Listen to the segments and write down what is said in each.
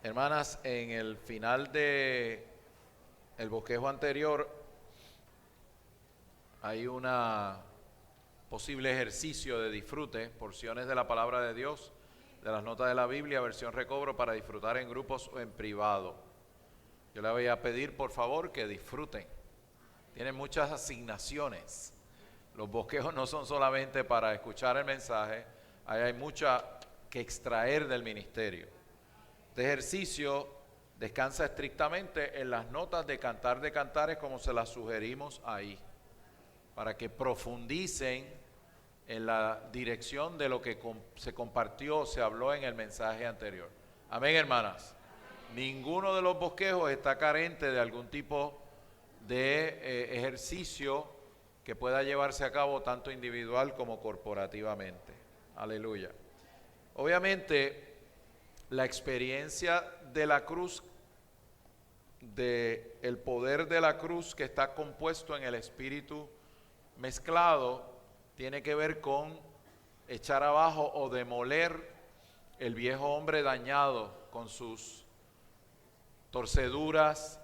Hermanas, en el final de el bosquejo anterior hay una posible ejercicio de disfrute, porciones de la palabra de Dios, de las notas de la Biblia, versión recobro, para disfrutar en grupos o en privado. Yo le voy a pedir, por favor, que disfruten. Tienen muchas asignaciones. Los bosquejos no son solamente para escuchar el mensaje, hay mucha que extraer del ministerio. Este ejercicio descansa estrictamente en las notas de Cantar de Cantares, como se las sugerimos ahí, para que profundicen en la dirección de lo que se compartió, se habló en el mensaje anterior. Amén, hermanas. Ninguno de los bosquejos está carente de algún tipo de ejercicio que pueda llevarse a cabo tanto individual como corporativamente. Aleluya. Obviamente, la experiencia de la cruz, el poder de la cruz que está compuesto en el espíritu mezclado, tiene que ver con echar abajo o demoler el viejo hombre dañado con sus torceduras,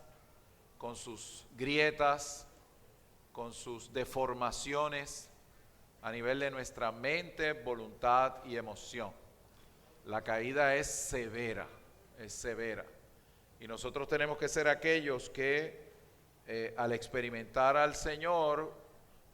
con sus grietas, con sus deformaciones a nivel de nuestra mente, voluntad y emoción. La caída es severa, y nosotros tenemos que ser aquellos que al experimentar al Señor,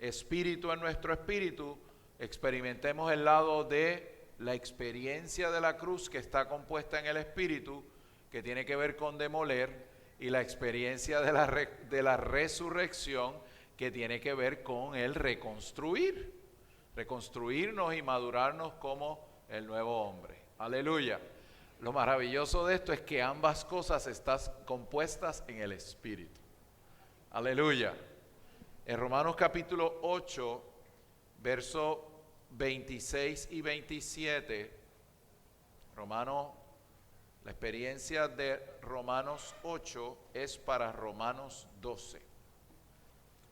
espíritu en nuestro espíritu, experimentemos el lado de la experiencia de la cruz que está compuesta en el espíritu, que tiene que ver con demoler, y la experiencia de la resurrección, que tiene que ver con el reconstruirnos y madurarnos como el nuevo hombre. Aleluya. Lo maravilloso de esto es que ambas cosas están compuestas en el espíritu. Aleluya. En Romanos capítulo 8, versos 26 y 27, la experiencia de Romanos 8 es para Romanos 12.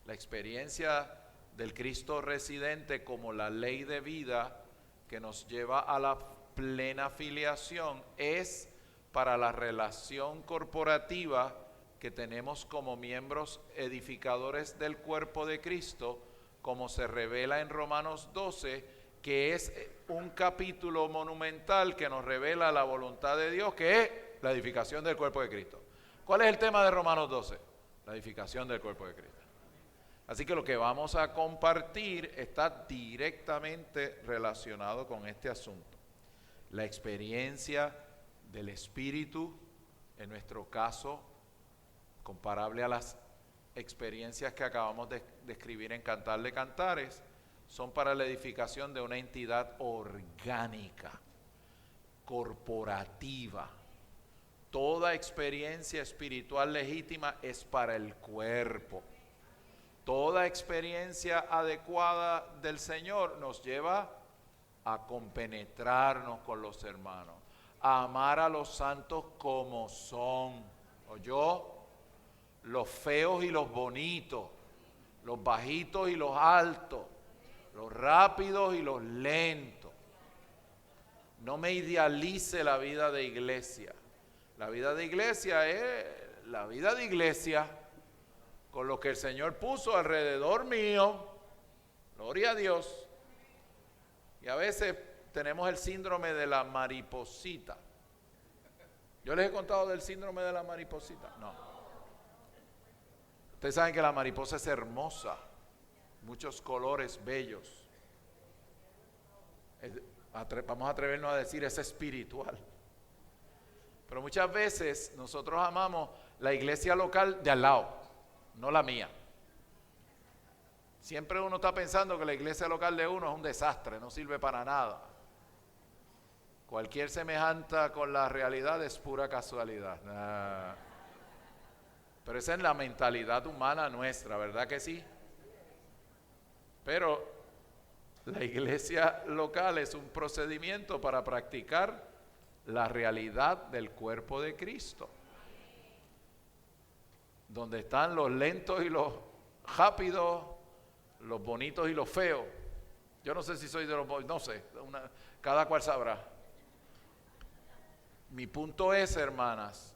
La experiencia del Cristo residente como la ley de vida que nos lleva a la plena filiación es para la relación corporativa que tenemos como miembros edificadores del cuerpo de Cristo, como se revela en Romanos 12, que es un capítulo monumental que nos revela la voluntad de Dios, que es la edificación del cuerpo de Cristo. ¿Cuál es el tema de Romanos 12? La edificación del cuerpo de Cristo. Así que lo que vamos a compartir está directamente relacionado con este asunto. La experiencia del Espíritu, en nuestro caso, comparable a las experiencias que acabamos de describir en Cantar de Cantares, son para la edificación de una entidad orgánica, corporativa. Toda experiencia espiritual legítima es para el cuerpo. Toda experiencia adecuada del Señor nos lleva a compenetrarnos con los hermanos, a amar a los santos como son. ¿Oyó? Los feos y los bonitos, los bajitos y los altos, los rápidos y los lentos. No me idealice la vida de iglesia. La vida de iglesia es la vida de iglesia con lo que el Señor puso alrededor mío. Gloria a Dios. Y a veces tenemos el síndrome de la mariposita. ¿Yo les he contado del síndrome de la mariposita? No. Ustedes saben que la mariposa es hermosa, muchos colores bellos. Vamos a atrevernos a decir, es espiritual. Pero muchas veces nosotros amamos la iglesia local de al lado, no la mía. Siempre uno está pensando que la iglesia local de uno es un desastre, no sirve para nada. Cualquier semejanza con la realidad es pura casualidad. Pero esa es la mentalidad humana nuestra, ¿verdad que sí? Pero la iglesia local es un procedimiento para practicar la realidad del cuerpo de Cristo, donde están los lentos y los rápidos, los bonitos y los feos. Yo no sé si soy de los bonitos, no sé, cada cual sabrá. Mi punto es, hermanas,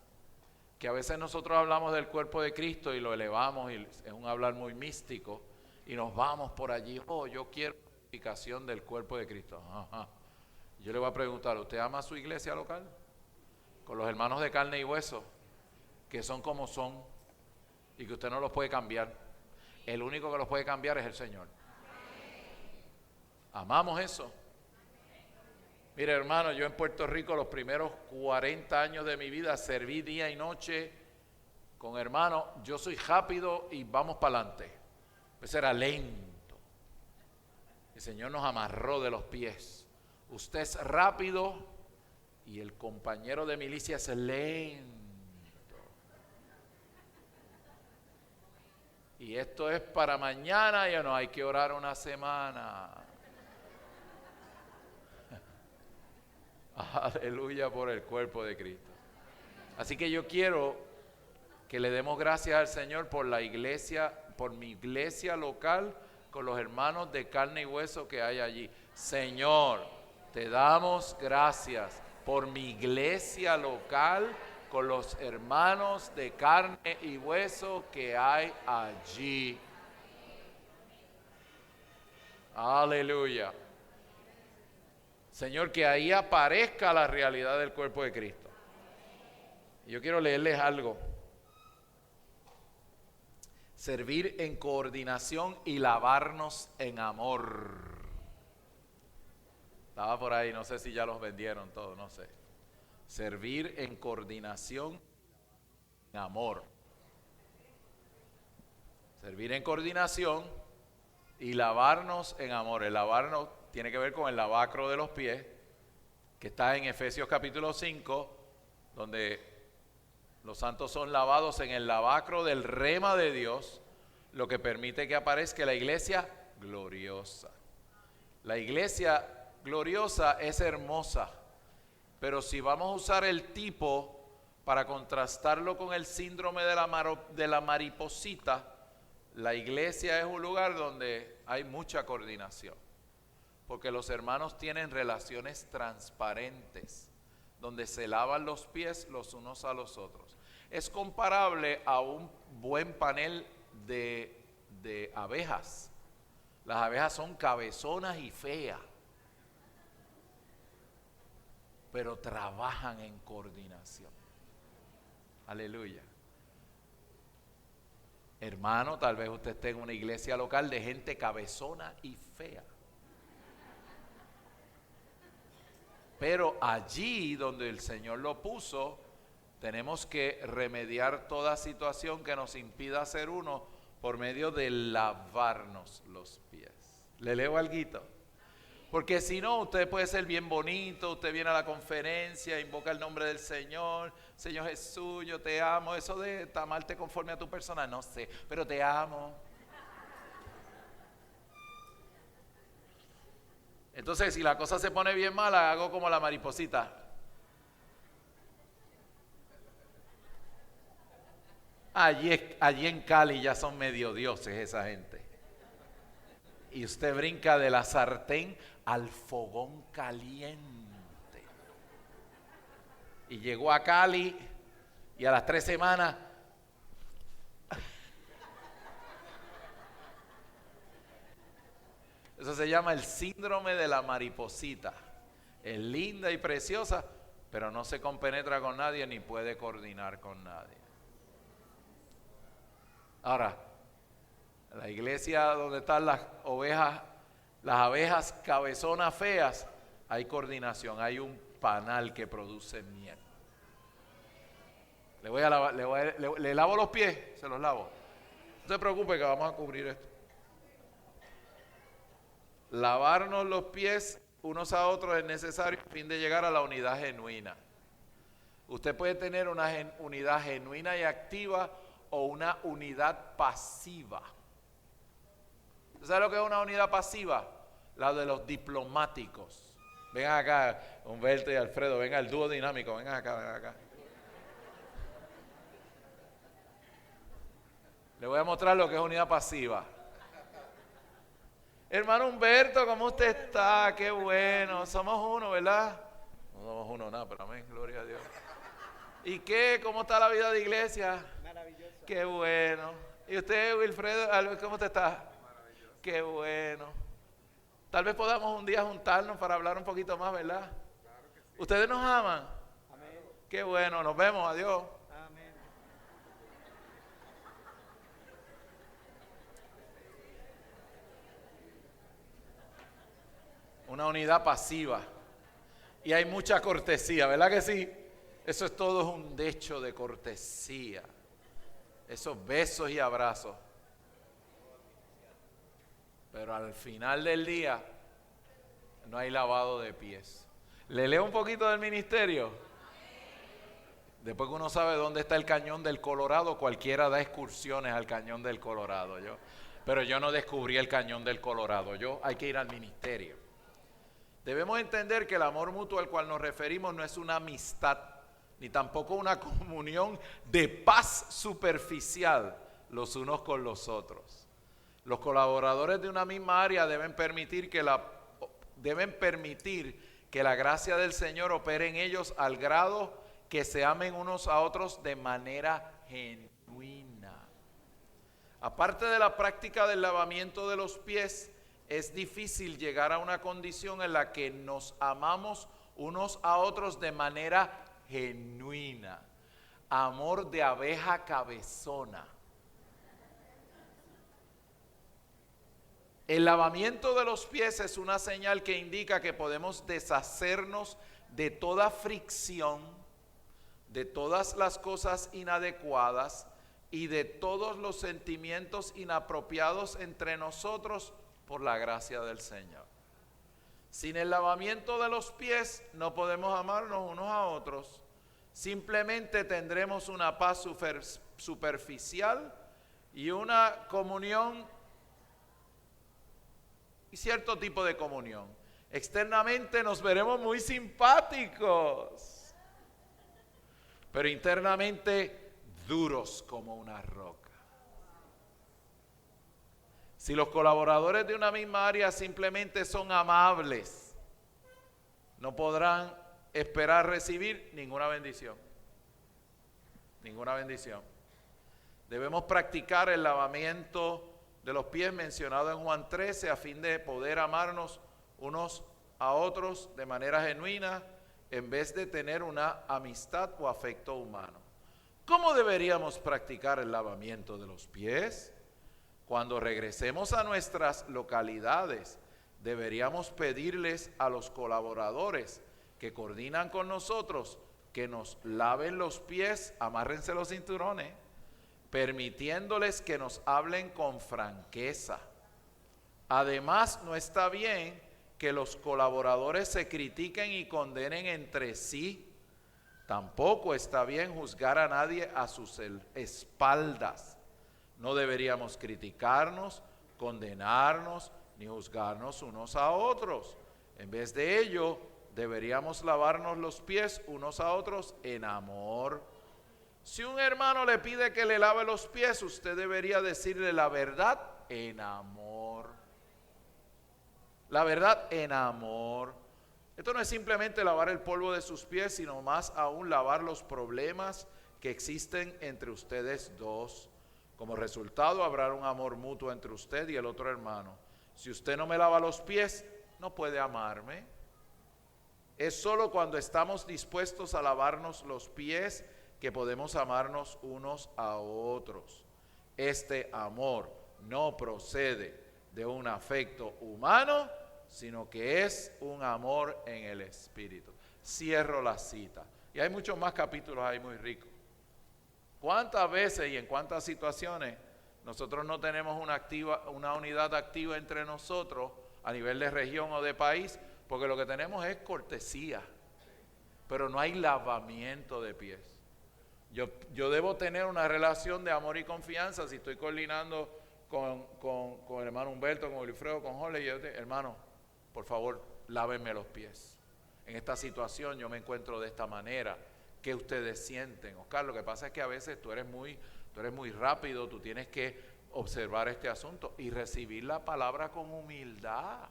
que a veces nosotros hablamos del cuerpo de Cristo y lo elevamos y es un hablar muy místico y nos vamos por allí. Oh, yo quiero la explicación del cuerpo de Cristo. Ajá. Yo le voy a preguntar, ¿usted ama su iglesia local? Con los hermanos de carne y hueso, que son como son y que usted no los puede cambiar. El único que los puede cambiar es el Señor. Amamos eso. Mire, hermano, yo en Puerto Rico los primeros 40 años de mi vida serví día y noche con hermanos. Yo soy rápido y vamos para adelante. Pues era lento. El Señor nos amarró de los pies. Usted es rápido y el compañero de milicia es lento. Y esto es para mañana, ya no hay que orar una semana. Aleluya por el cuerpo de Cristo. Así que yo quiero que le demos gracias al Señor por la iglesia, por mi iglesia local, con los hermanos de carne y hueso que hay allí. Señor, te damos gracias por mi iglesia local, con los hermanos de carne y hueso que hay allí. Aleluya. Señor, que ahí aparezca la realidad del cuerpo de Cristo. Yo quiero leerles algo. Servir en coordinación y lavarnos en amor. Estaba por ahí, no sé si ya los vendieron todos, no sé. Servir en coordinación en amor. Servir en coordinación y lavarnos en amor. El lavarnos tiene que ver con el lavacro de los pies, que está en Efesios capítulo 5, donde los santos son lavados en el lavacro del rema de Dios, lo que permite que aparezca la iglesia gloriosa. La iglesia gloriosa es hermosa, pero si vamos a usar el tipo para contrastarlo con el síndrome de la mariposita, la iglesia es un lugar donde hay mucha coordinación. Porque los hermanos tienen relaciones transparentes, donde se lavan los pies los unos a los otros. Es comparable a un buen panel de abejas. Las abejas son cabezonas y feas, pero trabajan en coordinación. Aleluya. Hermano, tal vez usted esté en una iglesia local de gente cabezona y fea. Pero allí donde el Señor lo puso, tenemos que remediar toda situación que nos impida ser uno por medio de lavarnos los pies. ¿Le leo alguito? Porque si no, usted puede ser bien bonito, usted viene a la conferencia, invoca el nombre del Señor, Señor Jesús, yo te amo. Eso de amarte conforme a tu persona, no sé, pero te amo. Entonces, si la cosa se pone bien mala, hago como la mariposita. Allí en Cali ya son medio dioses esa gente. Y usted brinca de la sartén al fogón caliente. Y llegó a Cali y a las 3 semanas... Eso se llama el síndrome de la mariposita. Es linda y preciosa, pero no se compenetra con nadie ni puede coordinar con nadie. Ahora, la iglesia donde están las abejas cabezonas feas, hay coordinación, hay un panal que produce miel. Le lavo los pies, se los lavo. No se preocupe que vamos a cubrir esto. Lavarnos los pies unos a otros es necesario a fin de llegar a la unidad genuina. Usted puede tener una unidad genuina y activa o una unidad pasiva. ¿Sabe lo que es una unidad pasiva? La de los diplomáticos. Vengan acá, Humberto y Alfredo, venga el dúo dinámico, vengan acá, vengan acá. Le voy a mostrar lo que es unidad pasiva. Hermano Humberto, ¿cómo usted está? Qué bueno, somos uno, ¿verdad? somos uno nada, pero amén, gloria a Dios. ¿Y qué? ¿Cómo está la vida de iglesia? Maravilloso. Qué bueno. ¿Y usted, Wilfredo, cómo te está? Maravilloso. Qué bueno. Tal vez podamos un día juntarnos para hablar un poquito más, ¿verdad? Claro que sí. ¿Ustedes nos aman? Amén. Qué bueno, nos vemos, adiós. Amén. Una unidad pasiva. Y hay mucha cortesía, ¿verdad que sí? Eso es todo un hecho de cortesía. Esos besos y abrazos. Pero al final del día no hay lavado de pies. ¿Le leo un poquito del ministerio? Después que uno sabe dónde está el cañón del Colorado, cualquiera da excursiones al cañón del Colorado. Pero yo no descubrí el cañón del Colorado. Hay que ir al ministerio. Debemos entender que el amor mutuo al cual nos referimos no es una amistad, ni tampoco una comunión de paz superficial los unos con los otros. Los colaboradores de una misma área deben permitir que la gracia del Señor opere en ellos al grado que se amen unos a otros de manera genuina. Aparte de la práctica del lavamiento de los pies, es difícil llegar a una condición en la que nos amamos unos a otros de manera genuina. Amor de abeja cabezona. El lavamiento de los pies es una señal que indica que podemos deshacernos de toda fricción, de todas las cosas inadecuadas y de todos los sentimientos inapropiados entre nosotros por la gracia del Señor. Sin el lavamiento de los pies no podemos amarnos unos a otros. Simplemente tendremos una paz superficial y una comunión y cierto tipo de comunión. Externamente nos veremos muy simpáticos, pero internamente duros como una roca. Si los colaboradores de una misma área simplemente son amables, no podrán esperar recibir ninguna bendición. Ninguna bendición. Debemos practicar el lavamiento de los pies mencionado en Juan 13 a fin de poder amarnos unos a otros de manera genuina en vez de tener una amistad o afecto humano. ¿Cómo deberíamos practicar el lavamiento de los pies? Cuando regresemos a nuestras localidades, deberíamos pedirles a los colaboradores que coordinan con nosotros que nos laven los pies, amárrense los cinturones, permitiéndoles que nos hablen con franqueza. Además, no está bien que los colaboradores se critiquen y condenen entre sí. Tampoco está bien juzgar a nadie a sus espaldas. No deberíamos criticarnos, condenarnos, ni juzgarnos unos a otros. En vez de ello, deberíamos lavarnos los pies unos a otros en amor. Si un hermano le pide que le lave los pies, usted debería decirle la verdad en amor. La verdad en amor. Esto no es simplemente lavar el polvo de sus pies, sino más aún lavar los problemas que existen entre ustedes dos. Como resultado, habrá un amor mutuo entre usted y el otro hermano. Si usted no me lava los pies, no puede amarme. Es solo cuando estamos dispuestos a lavarnos los pies que podemos amarnos unos a otros. Este amor no procede de un afecto humano, sino que es un amor en el Espíritu. Cierro la cita. Y hay muchos más capítulos ahí muy ricos. ¿Cuántas veces y en cuántas situaciones nosotros no tenemos una unidad activa entre nosotros a nivel de región o de país? Porque lo que tenemos es cortesía, pero no hay lavamiento de pies. Yo debo tener una relación de amor y confianza si estoy coordinando con el hermano Humberto, con Wilfredo, con Jorge. Hermano, por favor, lávenme los pies. En esta situación yo me encuentro de esta manera. ¿Qué ustedes sienten? Oscar, lo que pasa es que a veces tú eres muy rápido, tú tienes que observar este asunto y recibir la palabra con humildad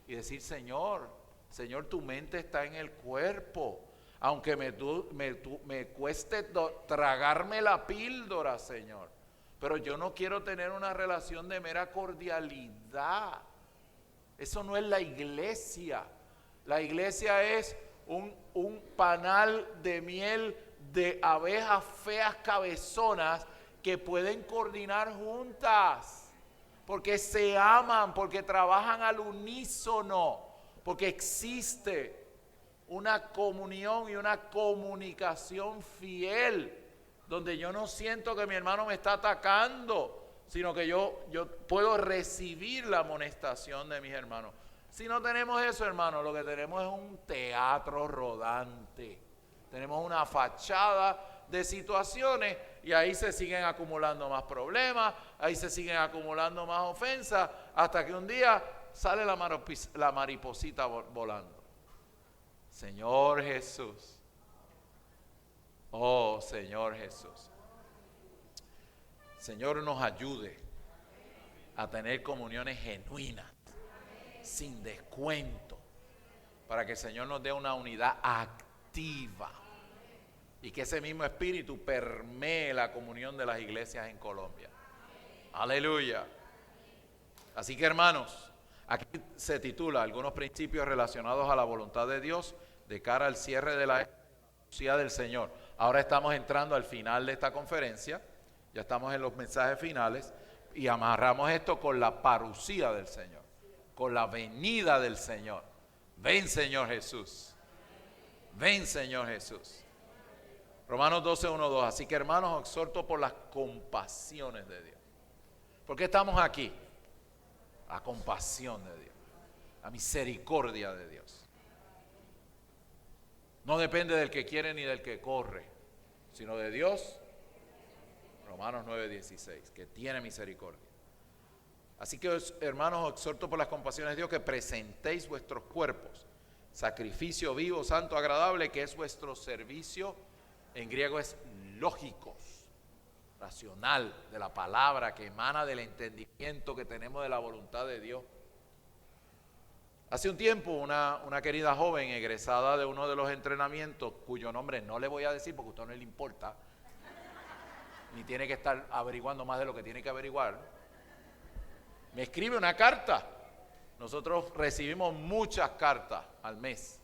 y decir, Señor, Señor, tu mente está en el cuerpo. Aunque me cueste tragarme la píldora, Señor. Pero yo no quiero tener una relación de mera cordialidad. Eso no es la iglesia. La iglesia es un panal de miel de abejas feas cabezonas que pueden coordinar juntas. Porque se aman, porque trabajan al unísono, porque existe una comunión y una comunicación fiel, donde yo no siento que mi hermano me está atacando, sino que yo puedo recibir la amonestación de mis hermanos. Si no tenemos eso, hermano, lo que tenemos es un teatro rodante. Tenemos una fachada de situaciones y ahí se siguen acumulando más problemas, ahí se siguen acumulando más ofensas, hasta que un día sale la mariposita volando. Señor Jesús. Oh, Señor Jesús. Señor, nos ayude a tener comuniones genuinas, sin descuento, para que el Señor nos dé una unidad activa y que ese mismo espíritu permee la comunión de las iglesias en Colombia. Aleluya. Así que, hermanos, aquí se titula algunos principios relacionados a la voluntad de Dios de cara al cierre de la parucía del Señor. Ahora estamos entrando al final de esta conferencia, ya estamos en los mensajes finales y amarramos esto con la parucía del Señor, con la venida del Señor. Ven, Señor Jesús. Ven, Señor Jesús. Romanos 12, 1, 2. Así que, hermanos, os exhorto por las compasiones de Dios. ¿Por qué estamos aquí? La compasión de Dios, la misericordia de Dios. No depende del que quiere ni del que corre, sino de Dios. Romanos 9, 16, que tiene misericordia. Así que, hermanos, os exhorto por las compasiones de Dios que presentéis vuestros cuerpos, sacrificio vivo, santo, agradable, que es vuestro servicio. En griego es lógicos, racional, de la palabra, que emana del entendimiento que tenemos de la voluntad de Dios. Hace un tiempo una querida joven egresada de uno de los entrenamientos, cuyo nombre no le voy a decir porque a usted no le importa, ni tiene que estar averiguando más de lo que tiene que averiguar, me escribe una carta. Nosotros recibimos muchas cartas al mes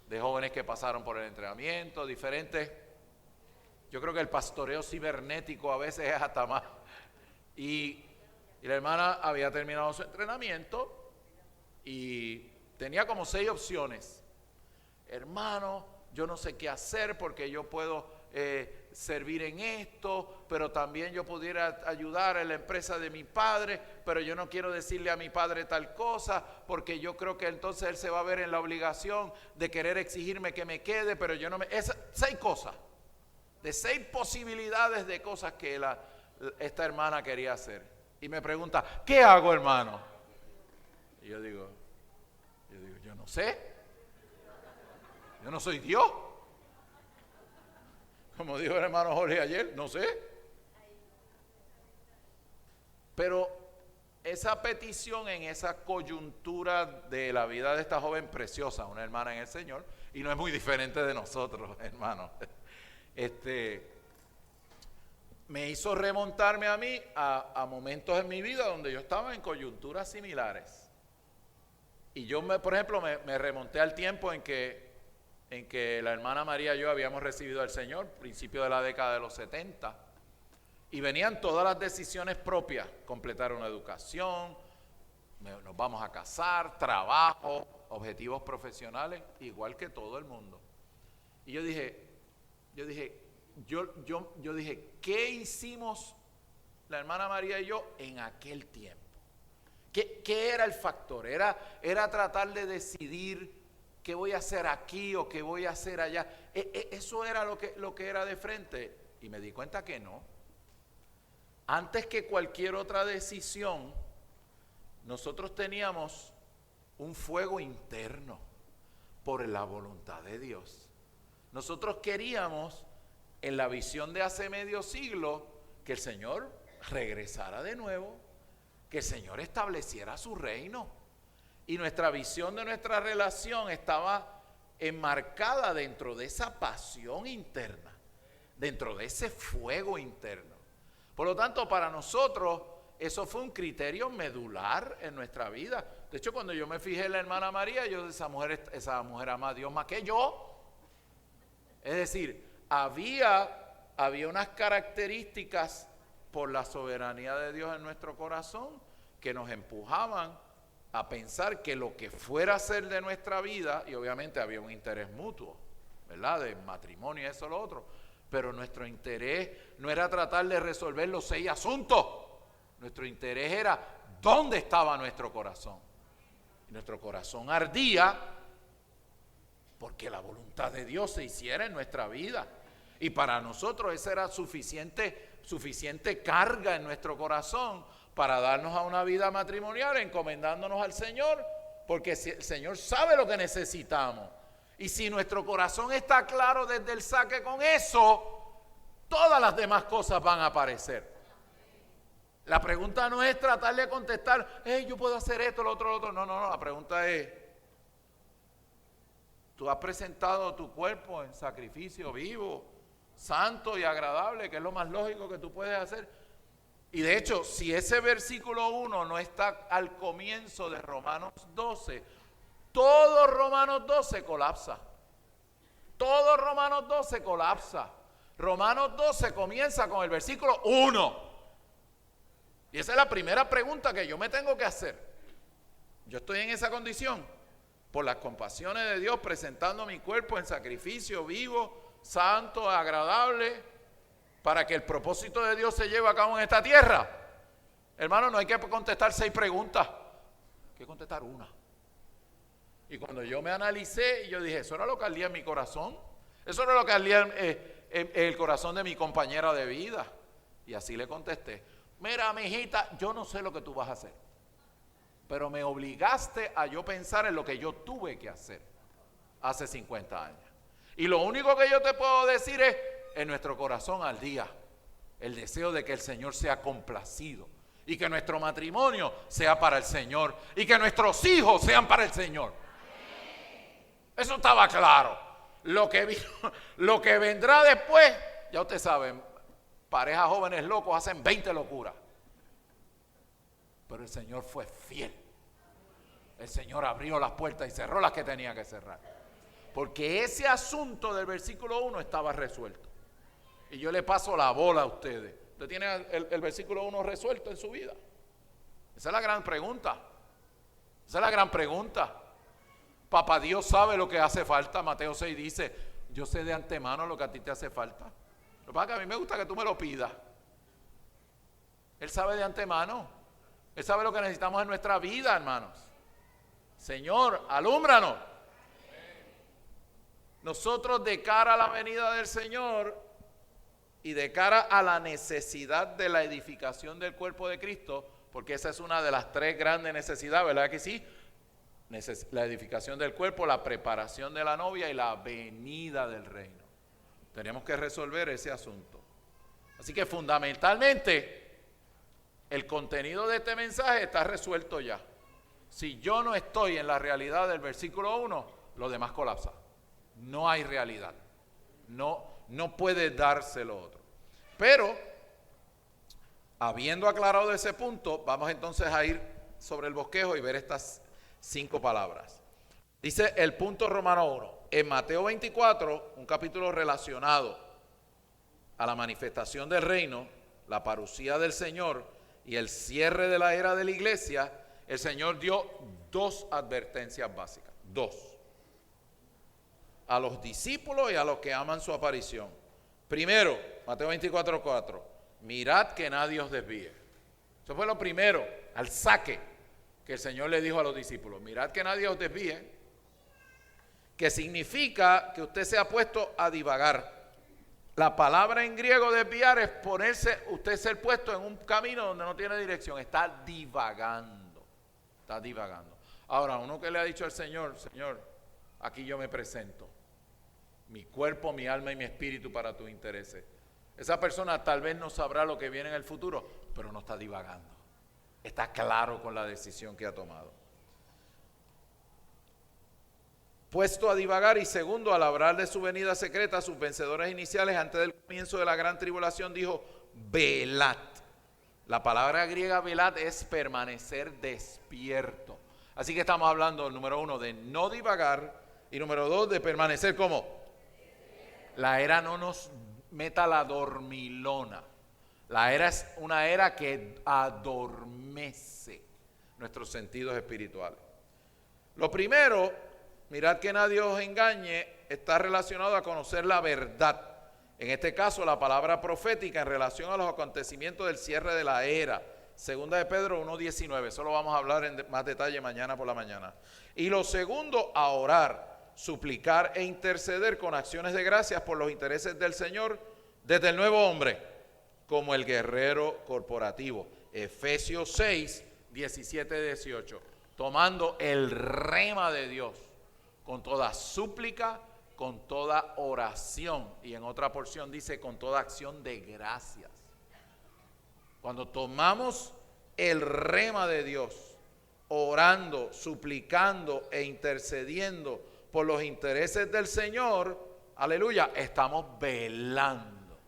de jóvenes que pasaron por el entrenamiento, diferentes. Yo creo que el pastoreo cibernético a veces es hasta más. Y la hermana había terminado su entrenamiento y tenía como 6 opciones. Hermano, yo no sé qué hacer porque yo puedo servir en esto, pero también yo pudiera ayudar a la empresa de mi padre, pero yo no quiero decirle a mi padre tal cosa porque yo creo que entonces él se va a ver en la obligación de querer exigirme que me quede, pero yo no me... 6 cosas, de 6 posibilidades de cosas que esta hermana quería hacer. Y me pregunta, ¿qué hago, hermano? Y yo digo, yo no sé. Yo no soy Dios. Como dijo el hermano Jorge ayer, no sé. Pero esa petición en esa coyuntura de la vida de esta joven preciosa, una hermana en el Señor, y no es muy diferente de nosotros, hermano. Me hizo remontarme a mí a momentos en mi vida donde yo estaba en coyunturas similares. Y yo, por ejemplo, me remonté al tiempo en que la hermana María y yo habíamos recibido al Señor, principio de la década de los 70, y venían todas las decisiones propias: completar una educación, nos vamos a casar, trabajo, objetivos profesionales, igual que todo el mundo. Y yo dije, ¿qué hicimos la hermana María y yo en aquel tiempo? ¿Qué era el factor? Era tratar de decidir qué voy a hacer aquí o qué voy a hacer allá. Eso era lo que era de frente. Y me di cuenta que no. Antes que cualquier otra decisión, nosotros teníamos un fuego interno por la voluntad de Dios. Nosotros queríamos, en la visión de hace medio siglo, que el Señor regresara de nuevo, que el Señor estableciera su reino. Y nuestra visión de nuestra relación estaba enmarcada dentro de esa pasión interna, dentro de ese fuego interno. Por lo tanto, para nosotros eso fue un criterio medular en nuestra vida. De hecho, cuando yo me fijé en la hermana María, esa mujer ama a Dios más que yo. Es decir, había unas características por la soberanía de Dios en nuestro corazón que nos empujaban a pensar que lo que fuera a ser de nuestra vida, y obviamente había un interés mutuo, ¿verdad? De matrimonio y eso, lo otro, pero nuestro interés no era tratar de resolver los 6 asuntos. Nuestro interés era dónde estaba nuestro corazón. Y nuestro corazón ardía porque la voluntad de Dios se hiciera en nuestra vida. Y para nosotros esa era suficiente carga en nuestro corazón para darnos a una vida matrimonial encomendándonos al Señor, porque el Señor sabe lo que necesitamos. Y si nuestro corazón está claro desde el saque con eso, todas las demás cosas van a aparecer. La pregunta no es tratar de contestar, yo puedo hacer esto, lo otro. No, la pregunta es, ¿tú has presentado tu cuerpo en sacrificio vivo, santo y agradable, que es lo más lógico que tú puedes hacer? Y de hecho, si ese versículo 1 no está al comienzo de Romanos 12, todo Romanos 12 colapsa. Todo Romanos 12 colapsa. Romanos 12 comienza con el versículo 1. Y esa es la primera pregunta que yo me tengo que hacer. Yo estoy en esa condición, por las compasiones de Dios, presentando mi cuerpo en sacrificio vivo, santo, agradable, para que el propósito de Dios se lleve a cabo en esta tierra. Hermano, no hay que contestar 6 preguntas, hay que contestar una. Y cuando yo me analicé, yo dije, eso era lo que ardía en mi corazón, eso era lo que ardía en el corazón de mi compañera de vida. Y así le contesté, mira, mijita, yo no sé lo que tú vas a hacer, pero me obligaste a yo pensar en lo que yo tuve que hacer hace 50 años. Y lo único que yo te puedo decir es, en nuestro corazón ardía el deseo de que el Señor sea complacido y que nuestro matrimonio sea para el Señor y que nuestros hijos sean para el Señor. Eso estaba claro. Lo que vendrá después, ya ustedes saben, parejas jóvenes locos hacen 20 locuras. Pero el Señor fue fiel. El Señor abrió las puertas y cerró las que tenía que cerrar. Porque ese asunto del versículo 1 estaba resuelto. Y yo le paso la bola a ustedes. ¿Usted tiene el versículo 1 resuelto en su vida? Esa es la gran pregunta. Esa es la gran pregunta. Papá Dios sabe lo que hace falta. Mateo 6 dice, yo sé de antemano lo que a ti te hace falta. Lo que pasa es que a mí me gusta que tú me lo pidas. Él sabe de antemano. Él sabe lo que necesitamos en nuestra vida, hermanos. Señor, alúmbranos. Nosotros, de cara a la venida del Señor y de cara a la necesidad de la edificación del cuerpo de Cristo, porque esa es una de las 3 grandes necesidades, ¿verdad que sí? La edificación del cuerpo, la preparación de la novia y la venida del reino. Tenemos que resolver ese asunto. Así que fundamentalmente el contenido de este mensaje está resuelto ya. Si yo no estoy en la realidad del versículo 1, lo demás colapsa. No hay realidad. No puede darse lo otro. Pero, habiendo aclarado ese punto, vamos entonces a ir sobre el bosquejo y ver estas 5 palabras. Dice el punto Romano 1. En Mateo 24, un capítulo relacionado a la manifestación del reino, la parucía del Señor y el cierre de la era de la iglesia, el Señor dio 2 advertencias básicas. 2. A los discípulos y a los que aman su aparición. Primero, Mateo 24:4, mirad que nadie os desvíe. Eso fue lo primero, al saque, que el Señor le dijo a los discípulos, mirad que nadie os desvíe, que significa que usted se ha puesto a divagar. La palabra en griego desviar es usted ser puesto en un camino donde no tiene dirección, está divagando, Ahora, uno que le ha dicho al Señor, Señor, aquí yo me presento, mi cuerpo, mi alma y mi espíritu para tus intereses. Esa persona tal vez no sabrá lo que viene en el futuro, pero no está divagando. Está claro con la decisión que ha tomado. puesto a divagar, y segundo, al hablar de su venida secreta, sus vencedores iniciales antes del comienzo de la gran tribulación, dijo, velad. La palabra griega velad es permanecer despierto. Así que estamos hablando, número uno, de no divagar, y número dos, de permanecer como. La era no nos meta la dormilona. La era es una era que adormece nuestros sentidos espirituales. Lo primero, mirad que nadie os engañe, está relacionado a conocer la verdad. En este caso, la palabra profética en relación a los acontecimientos del cierre de la era. Segunda de Pedro 1:19. Eso lo vamos a hablar en más detalle mañana por la mañana. Y lo segundo, a orar, suplicar e interceder con acciones de gracias por los intereses del Señor desde el nuevo hombre, como el guerrero corporativo. Efesios 6:17-18. Tomando el rema de Dios con toda súplica, con toda oración, y en otra porción dice con toda acción de gracias. Cuando tomamos el rema de Dios, orando, suplicando e intercediendo por los intereses del Señor, aleluya, estamos velando.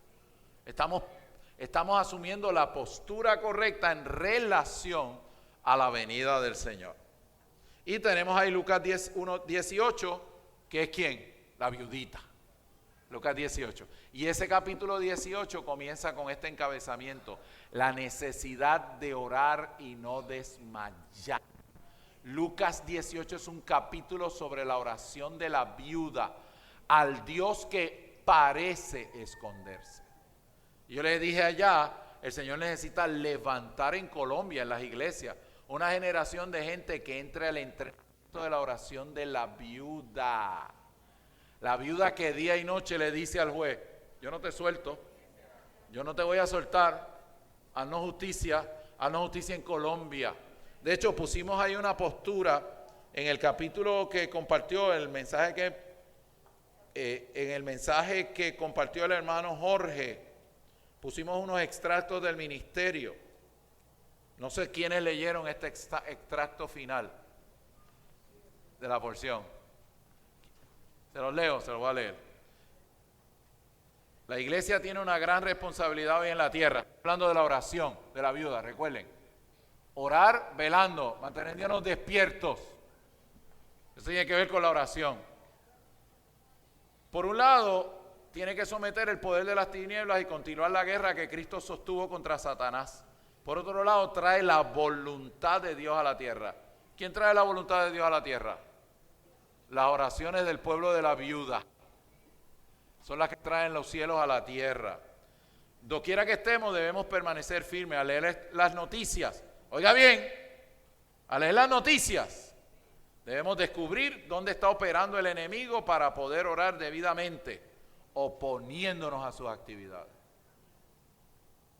Estamos asumiendo la postura correcta en relación a la venida del Señor. Y tenemos ahí Lucas 1:18, que es ¿quién? La viudita. Lucas 18. Y ese capítulo 18 comienza con este encabezamiento: la necesidad de orar y no desmayar. Lucas 18 es un capítulo sobre la oración de la viuda al Dios que parece esconderse. Y yo le dije allá, el Señor necesita levantar en Colombia, en las iglesias, una generación de gente que entre al entrenamiento de la oración de la viuda. La viuda que día y noche le dice al juez: yo no te suelto, yo no te voy a soltar, haznos justicia en Colombia. De hecho, pusimos ahí una postura en el capítulo que compartió, en el mensaje que compartió el hermano Jorge. Pusimos unos extractos del ministerio. No sé quiénes leyeron este extracto final de la porción. Se los leo, se los voy a leer. La iglesia tiene una gran responsabilidad hoy en la tierra. Hablando de la oración de la viuda, recuerden. Orar velando, manteniéndonos despiertos. Eso tiene que ver con la oración. Por un lado, tiene que someter el poder de las tinieblas y continuar la guerra que Cristo sostuvo contra Satanás. Por otro lado, trae la voluntad de Dios a la tierra. ¿Quién trae la voluntad de Dios a la tierra? Las oraciones del pueblo de la viuda. Son las que traen los cielos a la tierra. Doquiera que estemos, debemos permanecer firmes a leer las noticias. Oiga bien, a leer las noticias. Debemos descubrir dónde está operando el enemigo para poder orar debidamente, oponiéndonos a sus actividades.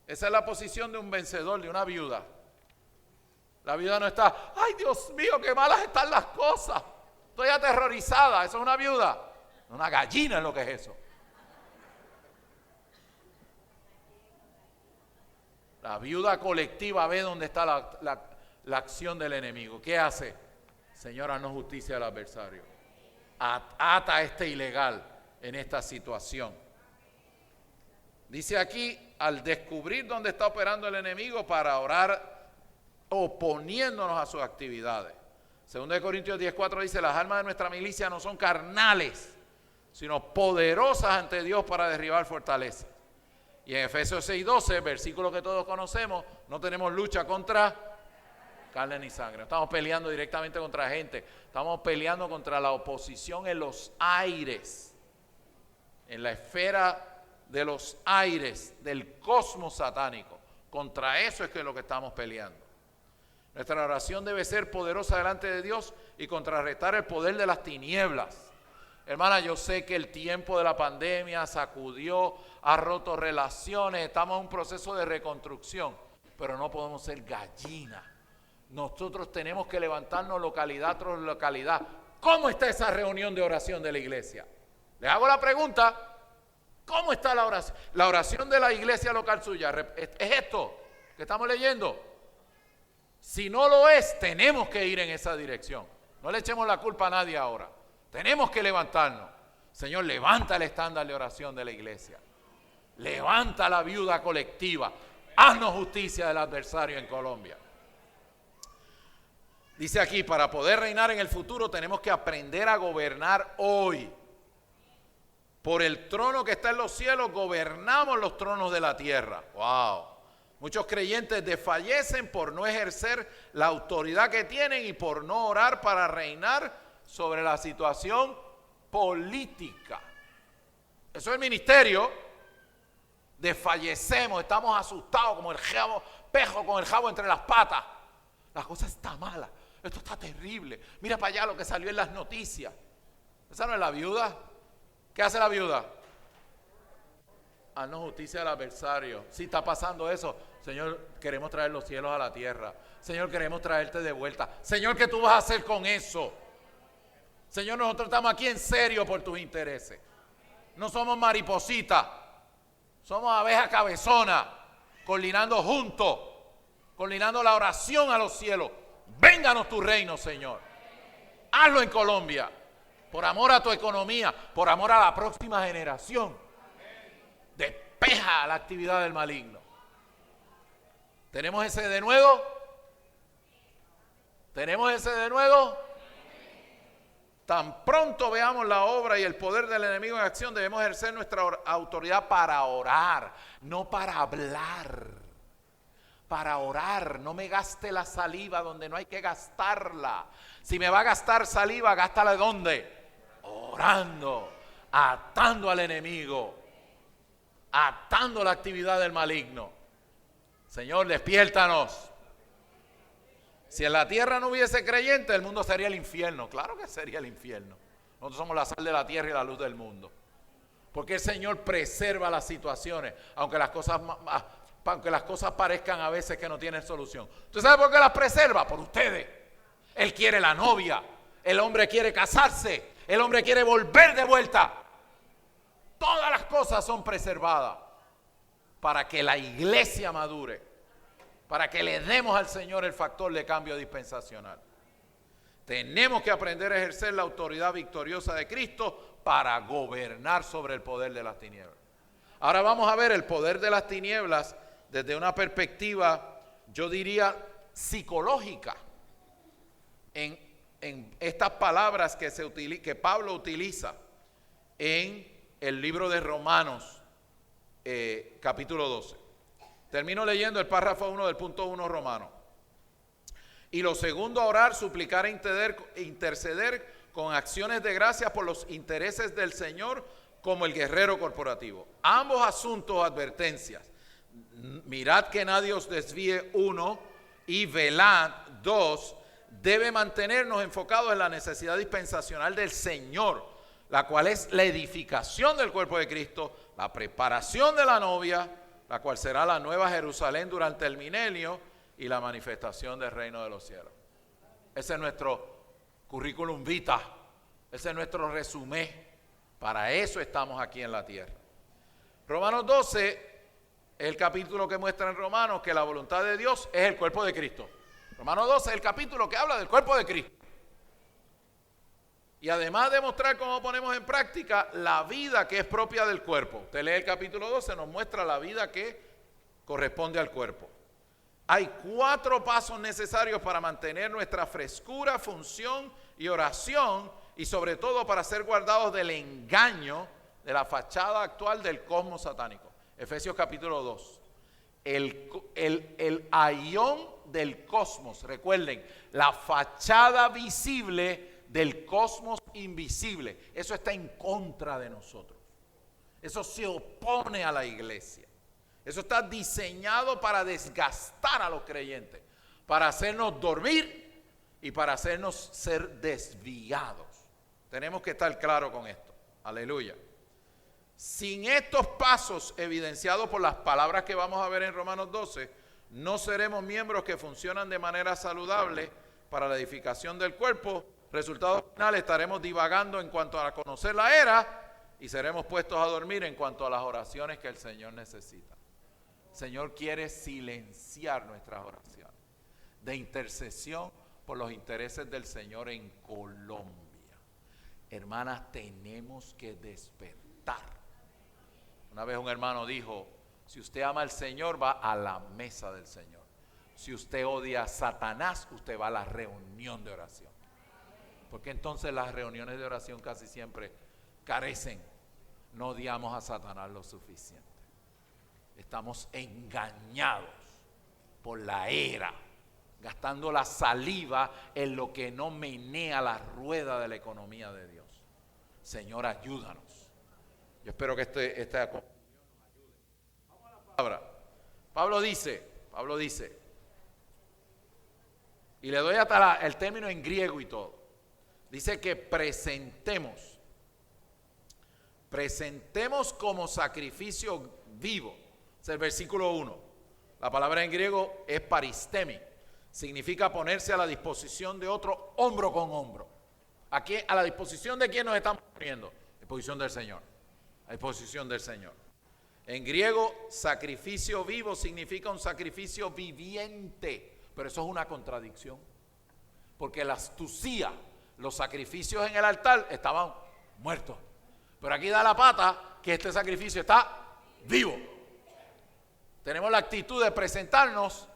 Esa es la posición de un vencedor, de una viuda. La viuda no está: ay, Dios mío, qué malas están las cosas, estoy aterrorizada. Eso es una viuda. Una gallina es lo que es eso. La viuda colectiva ve dónde está la acción del enemigo. ¿Qué hace? Señor, haznos justicia al adversario. Ata a este ilegal en esta situación. Dice aquí, al descubrir dónde está operando el enemigo para orar oponiéndonos a sus actividades. 2 Corintios 10:4 dice: las armas de nuestra milicia no son carnales, sino poderosas ante Dios para derribar fortalezas. Y en Efesios 6:12, versículo que todos conocemos, no tenemos lucha contra carne ni sangre. No estamos peleando directamente contra gente, estamos peleando contra la oposición en los aires, en la esfera de los aires, del cosmos satánico. Contra eso es que es lo que estamos peleando. Nuestra oración debe ser poderosa delante de Dios y contrarrestar el poder de las tinieblas. Hermana, yo sé que el tiempo de la pandemia sacudió, ha roto relaciones, estamos en un proceso de reconstrucción, pero no podemos ser gallinas. Nosotros tenemos que levantarnos localidad tras localidad. ¿Cómo está esa reunión de oración de la iglesia? Les hago la pregunta: ¿cómo está la oración? La oración de la iglesia local suya, ¿es esto que estamos leyendo? Si no lo es, tenemos que ir en esa dirección. No le echemos la culpa a nadie ahora. Tenemos que levantarnos. Señor, levanta el estándar de oración de la iglesia. Levanta la viuda colectiva. Haznos justicia del adversario en Colombia. Dice aquí, para poder reinar en el futuro tenemos que aprender a gobernar hoy. Por el trono que está en los cielos, gobernamos los tronos de la tierra. ¡Wow! Muchos creyentes desfallecen por no ejercer la autoridad que tienen y por no orar para reinar sobre la situación política. Eso es el ministerio. Desfallecemos, estamos asustados como el pejo con el jabo entre las patas. La cosa está mala, esto está terrible. Mira para allá lo que salió en las noticias. ¿Esa no es la viuda? ¿Qué hace la viuda? Haznos justicia del adversario. Si está pasando eso, Señor, queremos traer los cielos a la tierra. Señor, queremos traerte de vuelta. Señor, ¿qué tú vas a hacer con eso? Señor, nosotros estamos aquí en serio por tus intereses. No somos maripositas. Somos abeja cabezona, coordinando juntos, coordinando la oración a los cielos. Vénganos tu reino, Señor. Hazlo en Colombia, por amor a tu economía, por amor a la próxima generación. Despeja la actividad del maligno. ¿Tenemos ese denuedo? ¿Tenemos ese denuedo? Tan pronto veamos la obra y el poder del enemigo en acción, debemos ejercer nuestra autoridad para orar, no para hablar. Para orar, no me gaste la saliva donde no hay que gastarla. Si me va a gastar saliva, gástala ¿dónde? Orando, atando al enemigo, atando la actividad del maligno. Señor, despiértanos. Si en la tierra no hubiese creyentes, el mundo sería el infierno. Claro que sería el infierno. Nosotros somos la sal de la tierra y la luz del mundo. Porque el Señor preserva las situaciones, aunque las cosas parezcan a veces que no tienen solución. ¿Usted sabe por qué las preserva? Por ustedes. Él quiere la novia. El hombre quiere casarse. El hombre quiere volver de vuelta. Todas las cosas son preservadas para que la iglesia madure. Para que le demos al Señor el factor de cambio dispensacional. Tenemos que aprender a ejercer la autoridad victoriosa de Cristo para gobernar sobre el poder de las tinieblas. Ahora vamos a ver el poder de las tinieblas desde una perspectiva, yo diría, psicológica. En estas palabras que Pablo utiliza en el libro de Romanos, capítulo 12. Termino leyendo el párrafo 1 del punto 1 romano. Y lo segundo, orar, suplicar e interceder con acciones de gracias por los intereses del Señor como el guerrero corporativo. Ambos asuntos, advertencias. Mirad que nadie os desvíe, 1, y velad, 2, debe mantenernos enfocados en la necesidad dispensacional del Señor, la cual es la edificación del cuerpo de Cristo, la preparación de la novia, la cual será la nueva Jerusalén durante el milenio y la manifestación del reino de los cielos. Ese es nuestro currículum vitae, ese es nuestro resumen. Para eso estamos aquí en la tierra. Romanos 12 es el capítulo que muestra en Romanos que la voluntad de Dios es el cuerpo de Cristo. Romanos 12 es el capítulo que habla del cuerpo de Cristo. Y además de mostrar cómo ponemos en práctica la vida que es propia del cuerpo. Usted lee el capítulo 12, nos muestra la vida que corresponde al cuerpo. Hay 4 pasos necesarios para mantener nuestra frescura, función y oración, y sobre todo para ser guardados del engaño de la fachada actual del cosmos satánico. Efesios capítulo 2. El aión del cosmos, recuerden, la fachada visible del cosmos invisible. Eso está en contra de nosotros. Eso se opone a la iglesia. Eso está diseñado para desgastar a los creyentes, para hacernos dormir y para hacernos ser desviados. Tenemos que estar claros con esto. Aleluya. Sin estos pasos evidenciados por las palabras que vamos a ver en Romanos 12, no seremos miembros que funcionan de manera saludable para la edificación del cuerpo. Resultado final, estaremos divagando en cuanto a conocer la era y seremos puestos a dormir en cuanto a las oraciones que el Señor necesita. El Señor quiere silenciar nuestras oraciones de intercesión por los intereses del Señor en Colombia. Hermanas, tenemos que despertar. Una vez un hermano dijo, si usted ama al Señor, va a la mesa del Señor. Si usted odia a Satanás, usted va a la reunión de oración. Porque entonces las reuniones de oración casi siempre carecen. No odiamos a Satanás lo suficiente. Estamos engañados por la era, gastando la saliva en lo que no menea la rueda de la economía de Dios. Señor, ayúdanos. Yo espero que esta comunión nos ayude. Vamos a la palabra. Pablo dice, y le doy hasta el término en griego y todo. Dice que presentemos como sacrificio vivo. Es el versículo 1. La palabra en griego es paristemi. Significa ponerse a la disposición de otro, hombro con hombro. Aquí, a la disposición de quién nos estamos poniendo. A la disposición del Señor. A la disposición del Señor. En griego, sacrificio vivo significa un sacrificio viviente. Pero eso es una contradicción. Porque la astucia, los sacrificios en el altar estaban muertos. Pero aquí da la pata que este sacrificio está vivo. Tenemos la actitud de presentarnos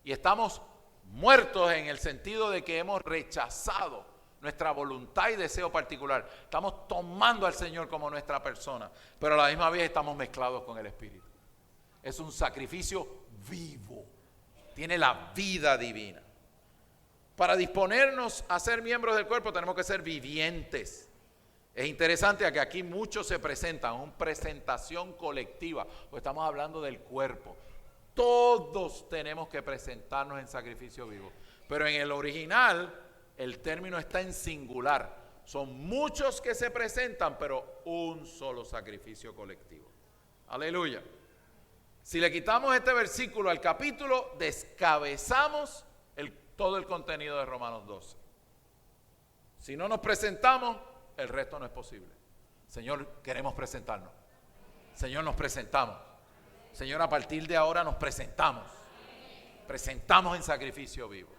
y estamos muertos en el sentido de que hemos rechazado nuestra voluntad y deseo particular. Estamos tomando al Señor como nuestra persona, pero a la misma vez estamos mezclados con el Espíritu. Es un sacrificio vivo. Tiene la vida divina. Para disponernos a ser miembros del cuerpo tenemos que ser vivientes. Es interesante que aquí muchos se presentan, una presentación colectiva, porque estamos hablando del cuerpo. Todos tenemos que presentarnos en sacrificio vivo. Pero en el original, el término está en singular. Son muchos que se presentan, pero un solo sacrificio colectivo. Aleluya. Si le quitamos este versículo al capítulo, descabezamos todo el contenido de Romanos 12. Si no nos presentamos, el resto no es posible. Señor, queremos presentarnos. Señor, nos presentamos. Señor, a partir de ahora nos presentamos. Presentamos en sacrificio vivo.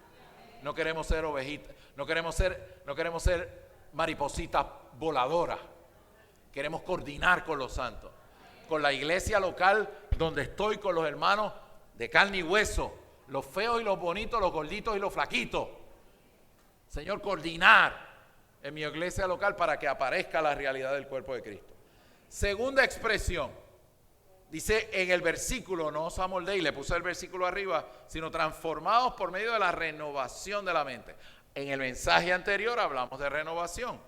No queremos ser ovejitas, no queremos ser maripositas voladoras. Queremos coordinar con los santos. Con la iglesia local donde estoy, con los hermanos de carne y hueso, los feos y los bonitos, los gorditos y los flaquitos. Señor, coordinar en mi iglesia local para que aparezca la realidad del cuerpo de Cristo. Segunda expresión, dice en el versículo, no os amoldéis, le puse el versículo arriba, sino transformados por medio de la renovación de la mente. En el mensaje anterior hablamos de renovación,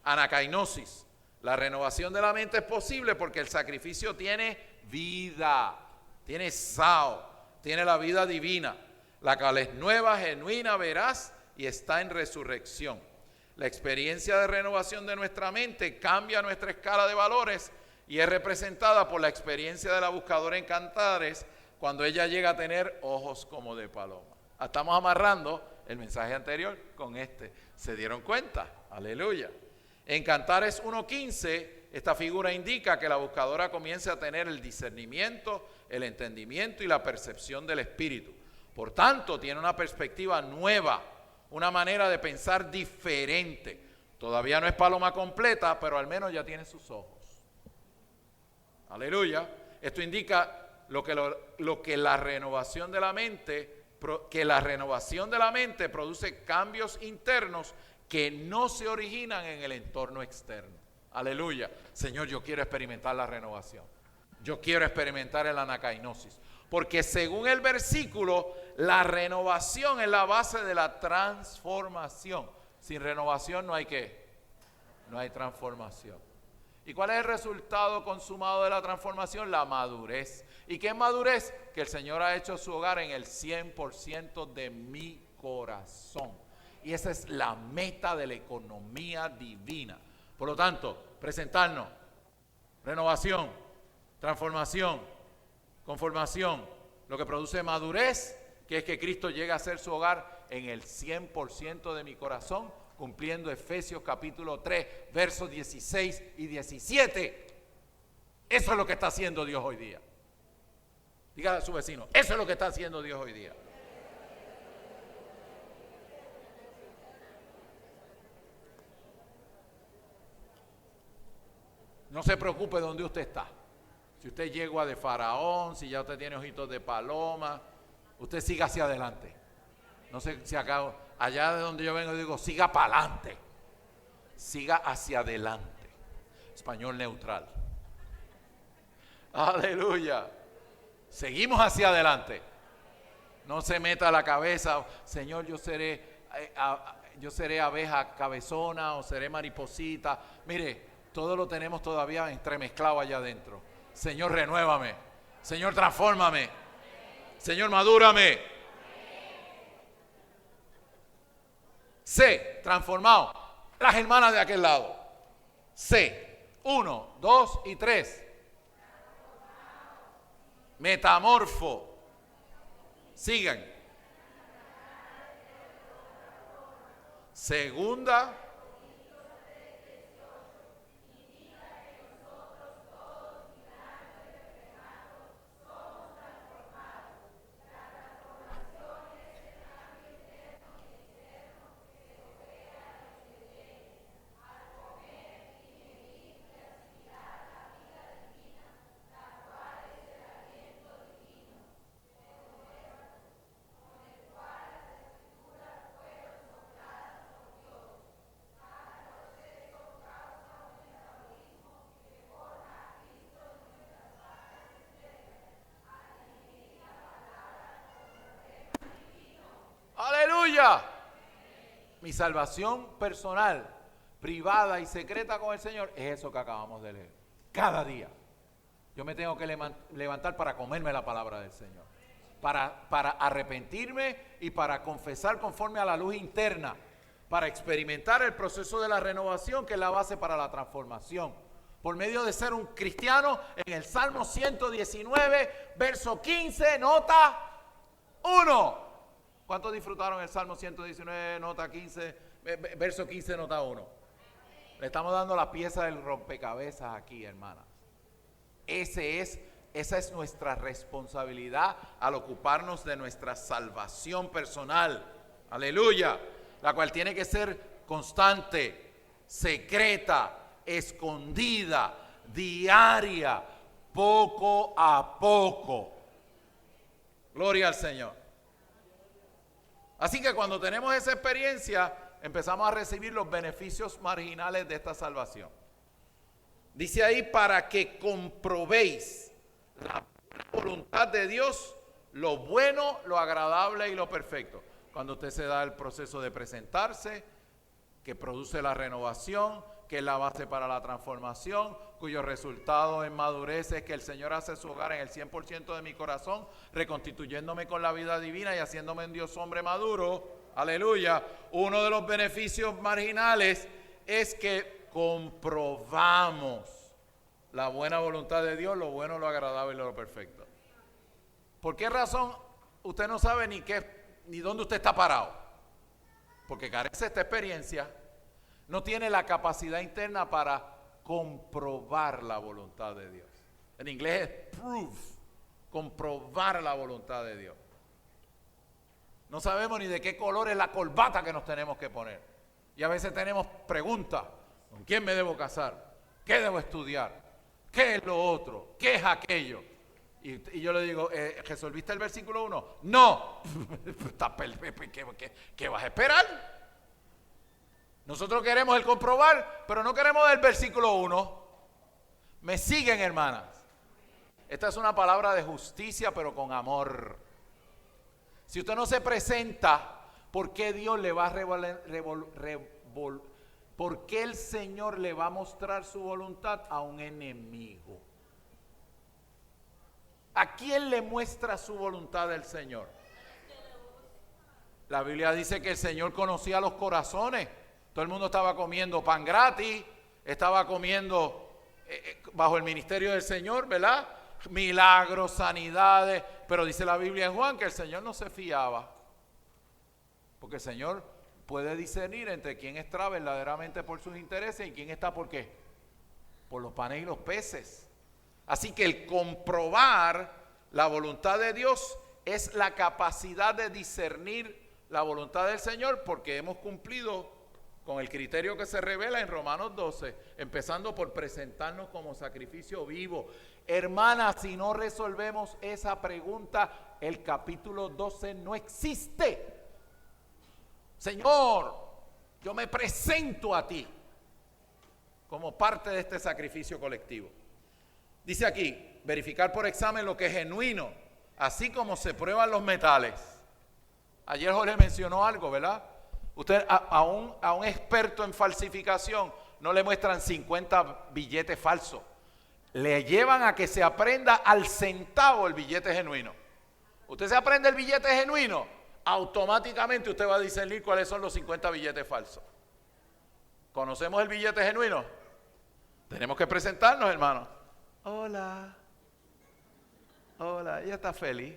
anakainosis. La renovación de la mente es posible porque el sacrificio tiene vida, tiene sao, tiene la vida divina, la cual es nueva, genuina, veraz y está en resurrección. La experiencia de renovación de nuestra mente cambia nuestra escala de valores y es representada por la experiencia de la buscadora en Cantares cuando ella llega a tener ojos como de paloma. Estamos amarrando el mensaje anterior con este. ¿Se dieron cuenta? Aleluya. En Cantares 1:15, esta figura indica que la buscadora comienza a tener el discernimiento, el entendimiento y la percepción del Espíritu. Por tanto, tiene una perspectiva nueva, una manera de pensar diferente. Todavía no es paloma completa, pero al menos ya tiene sus ojos. Aleluya. Esto indica lo que la renovación de la mente, que la renovación de la mente produce cambios internos que no se originan en el entorno externo. Aleluya. Señor, yo quiero experimentar la renovación. Yo quiero experimentar el anakainosis. Porque según el versículo, la renovación es la base de la transformación. Sin renovación no hay ¿qué? No hay transformación. ¿Y cuál es el resultado consumado de la transformación? La madurez. ¿Y qué es madurez? Que el Señor ha hecho su hogar en el 100% de mi corazón. Y esa es la meta de la economía divina. Por lo tanto, presentarnos, renovación, transformación, conformación, lo que produce madurez, que es que Cristo llegue a ser su hogar en el 100% de mi corazón, cumpliendo Efesios capítulo 3, versos 16 y 17. Eso es lo que está haciendo Dios hoy día. Dígale a su vecino, eso es lo que está haciendo Dios hoy día. No se preocupe dónde usted está. Si usted llegó de Faraón, si ya usted tiene ojitos de paloma, usted siga hacia adelante. No sé si acá, allá de donde yo vengo, digo, siga para adelante. Siga hacia adelante. Español neutral. Aleluya. Seguimos hacia adelante. No se meta la cabeza, Señor, yo seré abeja cabezona o seré mariposita. Mire, todo lo tenemos todavía entremezclado allá adentro. Señor, renuévame. Señor, transfórmame. Señor, madúrame. Sé transformado. Las hermanas de aquel lado. Sé. 1, 2 y 3. Metamorfo. Sigan. Segunda. Aleluya. Mi salvación personal, privada y secreta con el Señor es eso que acabamos de leer. Cada día yo me tengo que levantar para comerme la palabra del Señor, para arrepentirme y para confesar conforme a la luz interna, para experimentar el proceso de la renovación, que es la base para la transformación, por medio de ser un cristiano. En el Salmo 119, verso 15, nota 1. ¿Cuántos disfrutaron el Salmo 119, nota 15, verso 15, nota 1? Le estamos dando la pieza del rompecabezas aquí, hermanas. Esa es nuestra responsabilidad al ocuparnos de nuestra salvación personal. Aleluya. La cual tiene que ser constante, secreta, escondida, diaria, poco a poco. Gloria al Señor. Así que cuando tenemos esa experiencia, empezamos a recibir los beneficios marginales de esta salvación. Dice ahí, para que comprobéis la voluntad de Dios, lo bueno, lo agradable y lo perfecto. Cuando usted se da el proceso de presentarse, que produce la renovación, que es la base para la transformación, cuyo resultado en madurez es que el Señor hace su hogar en el 100% de mi corazón, reconstituyéndome con la vida divina y haciéndome un Dios hombre maduro. Aleluya. Uno de los beneficios marginales es que comprobamos la buena voluntad de Dios, lo bueno, lo agradable y lo perfecto. ¿Por qué razón usted no sabe ni dónde usted está parado? Porque carece de esta experiencia. No tiene la capacidad interna para comprobar la voluntad de Dios. En inglés es proof, comprobar la voluntad de Dios. No sabemos ni de qué color es la corbata que nos tenemos que poner. Y a veces tenemos preguntas: ¿con quién me debo casar? ¿Qué debo estudiar? ¿Qué es lo otro? ¿Qué es aquello? Y yo le digo, ¿resolviste el versículo 1? No. ¿Qué vas a esperar? Nosotros queremos el comprobar, pero no queremos el versículo 1. ¿Me siguen, hermanas? Esta es una palabra de justicia, pero con amor. Si usted no se presenta, ¿por qué Dios le va a ¿por qué el Señor le va a mostrar su voluntad a un enemigo? ¿A quién le muestra su voluntad el Señor? La Biblia dice que el Señor conocía los corazones. Todo el mundo estaba comiendo pan gratis, estaba comiendo bajo el ministerio del Señor, ¿verdad? Milagros, sanidades, pero dice la Biblia en Juan que el Señor no se fiaba, porque el Señor puede discernir entre quién está verdaderamente por sus intereses y quién está por qué, por los panes y los peces. Así que el comprobar la voluntad de Dios es la capacidad de discernir la voluntad del Señor, porque hemos cumplido con el criterio que se revela en Romanos 12, empezando por presentarnos como sacrificio vivo. Hermanas, si no resolvemos esa pregunta, el capítulo 12 no existe. Señor, yo me presento a ti como parte de este sacrificio colectivo. Dice aquí, verificar por examen lo que es genuino, así como se prueban los metales. Ayer Jorge mencionó algo, ¿verdad? Usted a un experto en falsificación no le muestran 50 billetes falsos. Le llevan a que se aprenda al centavo el billete genuino. Usted se aprende el billete genuino, automáticamente usted va a discernir cuáles son los 50 billetes falsos. ¿Conocemos el billete genuino? Tenemos que presentarnos, hermano. Hola. Hola, ella está feliz.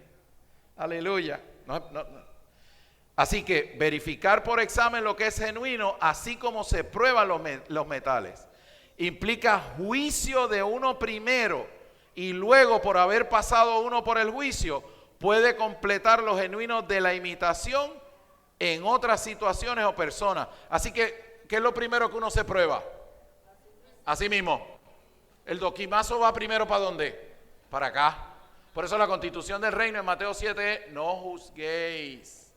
Aleluya. No. Así que verificar por examen lo que es genuino, así como se prueban los metales, implica juicio de uno primero y luego, por haber pasado uno por el juicio, puede completar los genuinos de la imitación en otras situaciones o personas. Así que, ¿qué es lo primero que uno se prueba? Así mismo. El doquimazo va primero ¿para dónde? Para acá. Por eso la constitución del reino en Mateo 7 es: no juzguéis,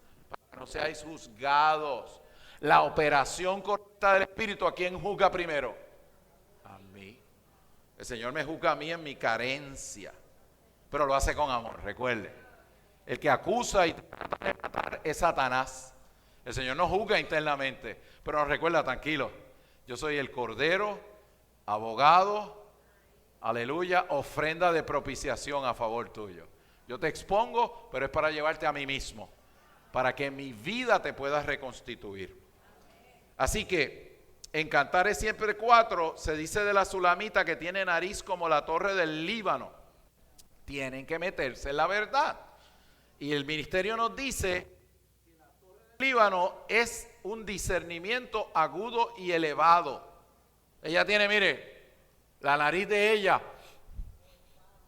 no seáis juzgados. La operación correcta del Espíritu, ¿a quién juzga primero? A mí. El Señor me juzga a mí en mi carencia, pero lo hace con amor, recuerde. El que acusa y trata de matar es Satanás. El Señor nos juzga internamente, pero nos recuerda: tranquilo, yo soy el Cordero, abogado, aleluya, ofrenda de propiciación a favor tuyo. Yo te expongo, pero es para llevarte a mí mismo, para que mi vida te pueda reconstituir. Así que en Cantares siempre 4 se dice de la sulamita que tiene nariz como la torre del Líbano. Tienen que meterse en la verdad. Y el ministerio nos dice que la torre del Líbano es un discernimiento agudo y elevado. Ella tiene, mire, la nariz de ella.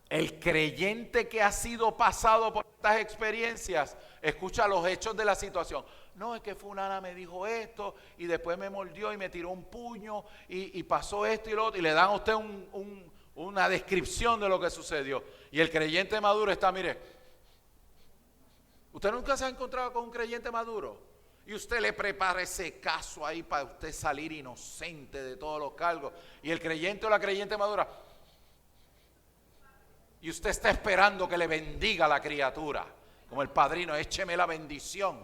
El creyente que ha sido pasado por estas experiencias escucha los hechos de la situación. No, es que fulana me dijo esto y después me mordió y me tiró un puño y pasó esto y lo otro, y le dan a usted una descripción de lo que sucedió. Y el creyente maduro está, mire, usted nunca se ha encontrado con un creyente maduro y usted le prepara ese caso ahí para usted salir inocente de todos los cargos, y el creyente o la creyente madura, y usted está esperando que le bendiga a la criatura, como el padrino: écheme la bendición,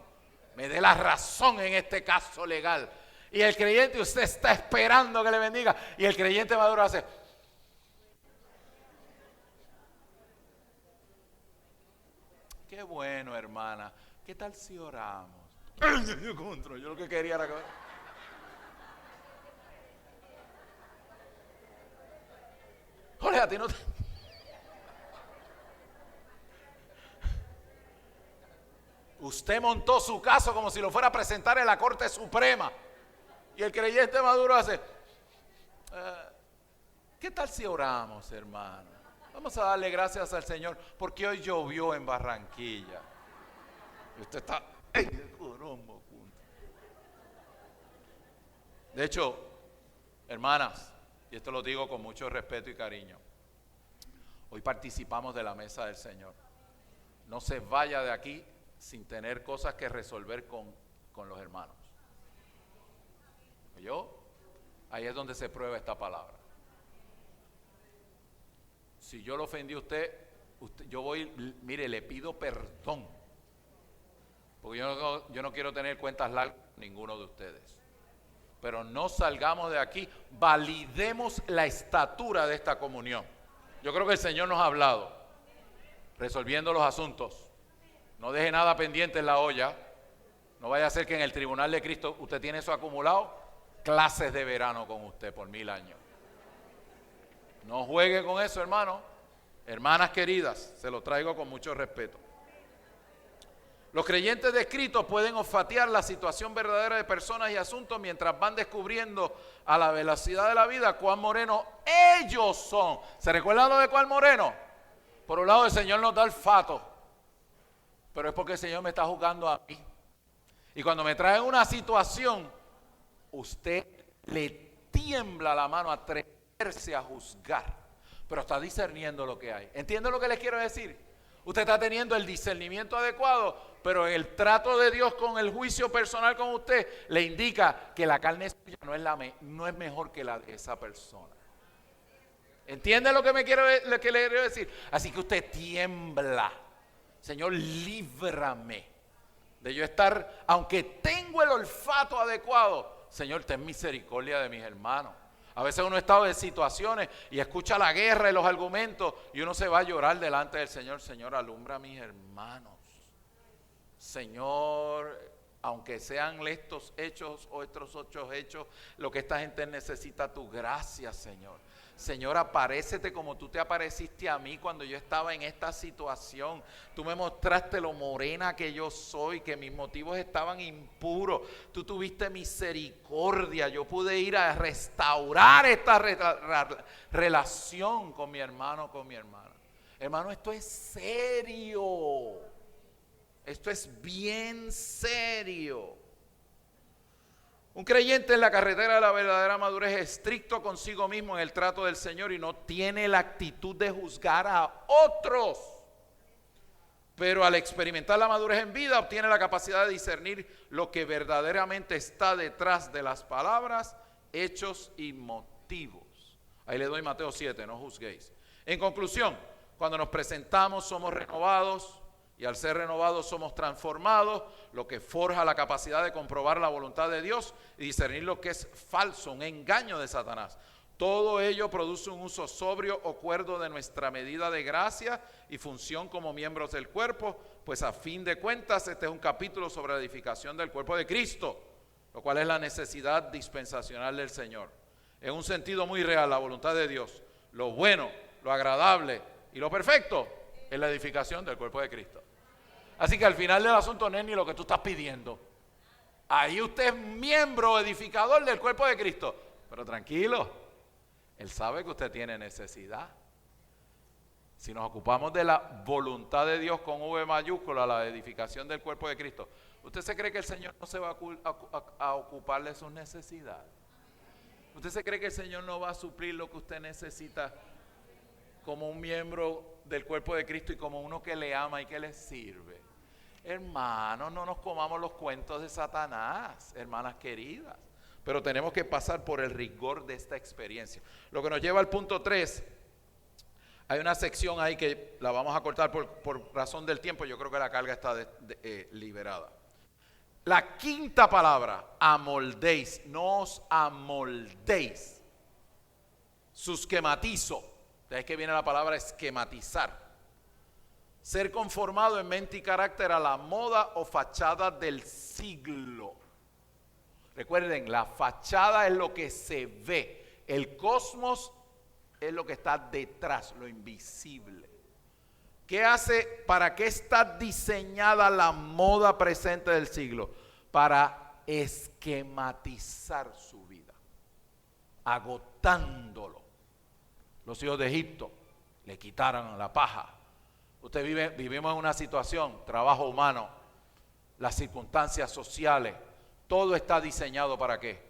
me dé la razón en este caso legal. Y el creyente, usted está esperando que le bendiga, y el creyente maduro hace: qué bueno, hermana, ¿qué tal si oramos? Yo lo que quería era que... Jorge, a ti no te... Usted montó su caso como si lo fuera a presentar en la Corte Suprema. Y el creyente maduro hace: ¿qué tal si oramos, hermano? Vamos a darle gracias al Señor porque hoy llovió en Barranquilla. Y usted está... De hecho, hermanas, y esto lo digo con mucho respeto y cariño, hoy participamos de la mesa del Señor. No se vaya de aquí sin tener cosas que resolver con los hermanos. ¿Oyó? Ahí es donde se prueba esta palabra. Si yo lo ofendí a usted, yo voy, mire, le pido perdón, porque yo no quiero tener cuentas largas con ninguno de ustedes. Pero no salgamos de aquí, validemos la estatura de esta comunión. Yo creo que el Señor nos ha hablado, resolviendo los asuntos. No deje nada pendiente en la olla. No vaya a ser que en el tribunal de Cristo usted tiene eso acumulado. Clases de verano con usted por 1000 años. No juegue con eso, hermano. Hermanas queridas, se lo traigo con mucho respeto. Los creyentes descritos pueden olfatear la situación verdadera de personas y asuntos mientras van descubriendo a la velocidad de la vida cuán morenos ellos son. ¿Se recuerdan lo de cuán moreno? Por un lado, el Señor nos da olfato, pero es porque el Señor me está juzgando a mí. Y cuando me traen una situación usted le tiembla la mano a atreverse a juzgar, pero está discerniendo lo que hay. ¿Entiende lo que les quiero decir? Usted está teniendo el discernimiento adecuado, pero en el trato de Dios con el juicio personal con usted le indica que la carne suya no es mejor que la de esa persona. ¿Entiende lo que le quiero decir? Así que usted tiembla. Señor, líbrame de yo estar, aunque tengo el olfato adecuado, Señor, ten misericordia de mis hermanos. A veces uno está en situaciones y escucha la guerra y los argumentos y uno se va a llorar delante del Señor. Señor, alumbra a mis hermanos. Señor, aunque sean estos hechos o estos otros hechos, lo que esta gente necesita, tu gracia, Señor. Señor, aparécete como tú te apareciste a mí cuando yo estaba en esta situación. Tú me mostraste lo morena que yo soy, que mis motivos estaban impuros. Tú tuviste misericordia. Yo pude ir a restaurar esta relación con mi hermano, con mi hermana. Hermano, esto es serio. Esto es bien serio. Un creyente en la carretera de la verdadera madurez es estricto consigo mismo en el trato del Señor y no tiene la actitud de juzgar a otros. Pero al experimentar la madurez en vida obtiene la capacidad de discernir lo que verdaderamente está detrás de las palabras, hechos y motivos. Ahí le doy Mateo 7, no juzguéis. En conclusión, cuando nos presentamos somos renovados. Y al ser renovados somos transformados, lo que forja la capacidad de comprobar la voluntad de Dios y discernir lo que es falso, un engaño de Satanás. Todo ello produce un uso sobrio o cuerdo de nuestra medida de gracia y función como miembros del cuerpo, pues a fin de cuentas este es un capítulo sobre la edificación del cuerpo de Cristo, lo cual es la necesidad dispensacional del Señor. En un sentido muy real, la voluntad de Dios, lo bueno, lo agradable y lo perfecto es la edificación del cuerpo de Cristo. Así que al final del asunto no es ni lo que tú estás pidiendo. Ahí usted es miembro edificador del cuerpo de Cristo. Pero tranquilo, Él sabe que usted tiene necesidad. Si nos ocupamos de la voluntad de Dios con V mayúscula, la edificación del cuerpo de Cristo, ¿usted se cree que el Señor no se va a ocupar de sus necesidades? ¿Usted se cree que el Señor no va a suplir lo que usted necesita como un miembro del cuerpo de Cristo y como uno que le ama y que le sirve? Hermanos, no nos comamos los cuentos de Satanás, hermanas queridas, pero tenemos que pasar por el rigor de esta experiencia. Lo que nos lleva al punto 3, hay una sección ahí que la vamos a cortar por razón del tiempo, yo creo que la carga está liberada. La quinta palabra, amoldéis, no os amoldéis, susquematizo, de ahí que viene la palabra esquematizar. Ser conformado en mente y carácter a la moda o fachada del siglo. Recuerden, la fachada es lo que se ve. El cosmos es lo que está detrás, lo invisible. ¿Qué hace? ¿Para qué está diseñada la moda presente del siglo? Para esquematizar su vida, agotándolo. Los hijos de Egipto le quitaron la paja. Vivimos en una situación, trabajo humano, las circunstancias sociales, todo está diseñado ¿para qué?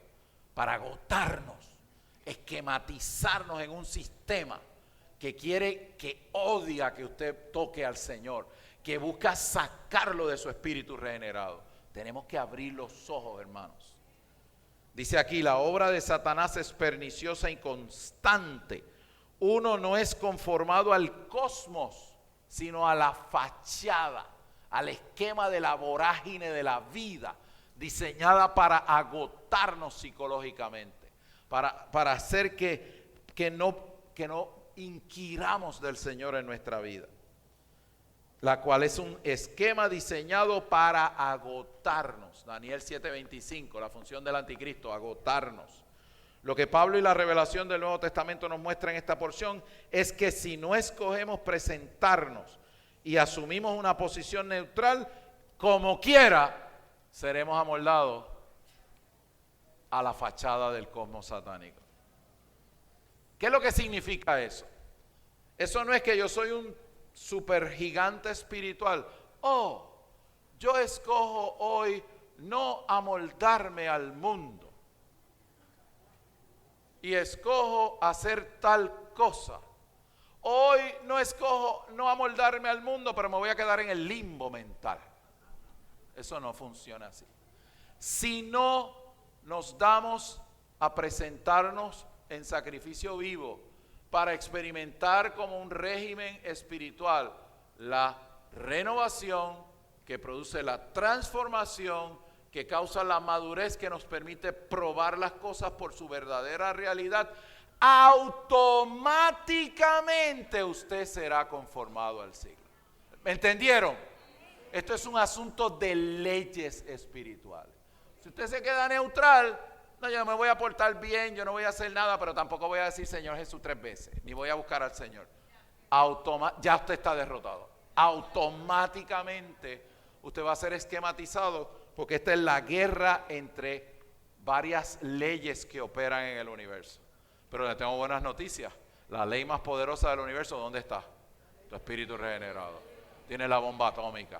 Para agotarnos, esquematizarnos en un sistema que odia que usted toque al Señor, que busca sacarlo de su espíritu regenerado. Tenemos que abrir los ojos, hermanos. Dice aquí, la obra de Satanás es perniciosa y constante. Uno no es conformado al cosmos, sino a la fachada, al esquema de la vorágine de la vida, diseñada para agotarnos psicológicamente, para hacer que no inquiramos del Señor en nuestra vida, la cual es un esquema diseñado para agotarnos. Daniel 7:25, la función del anticristo, agotarnos. Lo que Pablo y la revelación del Nuevo Testamento nos muestran en esta porción es que si no escogemos presentarnos y asumimos una posición neutral, como quiera, seremos amoldados a la fachada del cosmos satánico. ¿Qué es lo que significa eso? Eso no es que yo soy un supergigante espiritual. Yo escojo hoy no amoldarme al mundo. y escojo hacer tal cosa. Hoy no escojo no amoldarme al mundo, pero me voy a quedar en el limbo mental. Eso no funciona así. Si no nos damos a presentarnos en sacrificio vivo para experimentar como un régimen espiritual la renovación que produce la transformación, que causa la madurez que nos permite probar las cosas por su verdadera realidad, automáticamente usted será conformado al siglo. ¿Me entendieron? Esto es un asunto de leyes espirituales. Si usted se queda neutral, no, yo me voy a portar bien, yo no voy a hacer nada, pero tampoco voy a decir Señor Jesús 3 veces, ni voy a buscar al Señor. Ya usted está derrotado. Automáticamente usted va a ser esquematizado, porque esta es la guerra entre varias leyes que operan en el universo. Pero le tengo buenas noticias. La ley más poderosa del universo, ¿dónde está? Tu espíritu regenerado. Tiene la bomba atómica.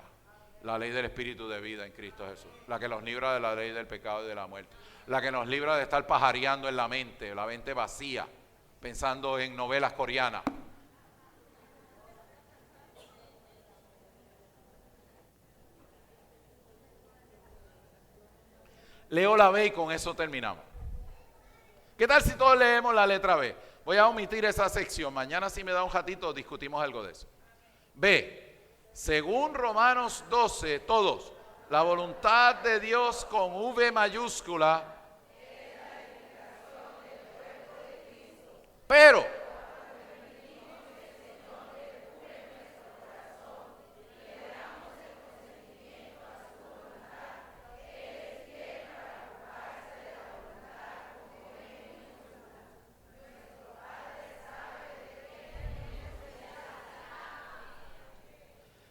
La ley del espíritu de vida en Cristo Jesús. La que nos libra de la ley del pecado y de la muerte. La que nos libra de estar pajareando en la mente vacía, pensando en novelas coreanas. Leo la B y con eso terminamos. ¿Qué tal si todos leemos la letra B? Voy a omitir esa sección. Mañana, si me da un ratito, discutimos algo de eso. B. Según Romanos 12, todos, la voluntad de Dios con V mayúscula, pero